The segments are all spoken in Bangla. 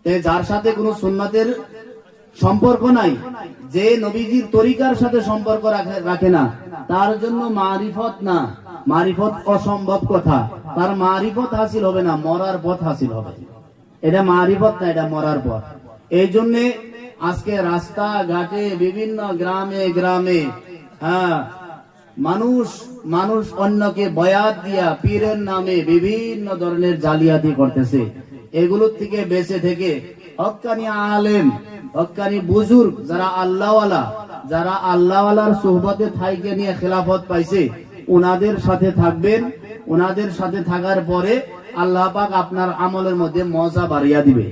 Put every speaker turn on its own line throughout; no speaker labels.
যার সাথে কোনো সুন্নাতের সম্পর্ক নাই, যে নবীজির তরিকার সাথে সম্পর্ক রাখে না, তার জন্য মারিফত না, মারিফত অসম্ভব কথা। তার মারিফত হাসিল হবে না, মরার পথ হাসিল হবে। এটা মারিফত না, এটা মরার পথ। এই জন্য আজকে রাস্তা ঘাটে বিভিন্ন গ্রামে গ্রামে মানুষ অন্যকে বয়াত দিয়া পীরের নামে বিভিন্ন ধরনের জালিয়াতি করতেছে। এগুলোর থেকে বেঁচে থেকে হক্কানি আলেম, হক্কানি বুজুর্গ, যারা আল্লাহওয়ালার সুহবতে থাইকে নিয়ে খেলাফত পাইছে, ওনাদের সাথে থাকবেন। ওনাদের সাথে থাকার পরে আল্লাহ পাক আপনার আমলের মধ্যে মজা বাড়িয়ে দিবে।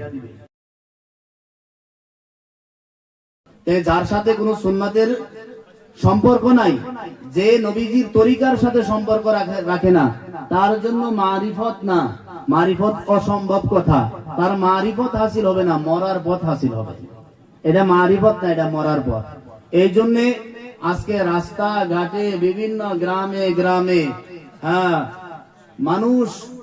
যার সাথে কোনো সুন্নাতের সম্পর্ক নাই, যে নবীজির তরিকার সাথে সম্পর্ক রাখে না, তার জন্য মারিফত না, মারিফত অসম্ভব কথা। তার মারিফত হাসিল হবে না, মরার পথ হাসিল হবে। এটা মারিফত না, এটা মরার পথ। এই জন্য আজকে রাস্তা ঘাটে বিভিন্ন গ্রামে গ্রামে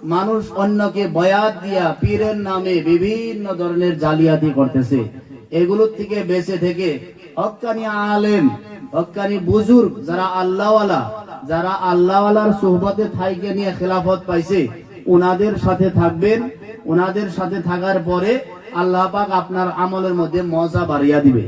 মানুষ অন্যকে বয়াত দিয়া পীরের নামে বিভিন্ন ধরনের জালিয়াতি করতেছে। এগুলোর থেকে বেঁচে থেকে হক্কানি আলেম, হক্কানি বুজুর্গ, যারা আল্লাহওয়ালার সুহবতে থাইকে নিয়ে খেলাফত পাইছে, ওনাদের সাথে থাকবেন। ওনাদের সাথে থাকার পরে আল্লাহ পাক আপনার আমলের মধ্যে মজা বাড়িয়ে দিবে।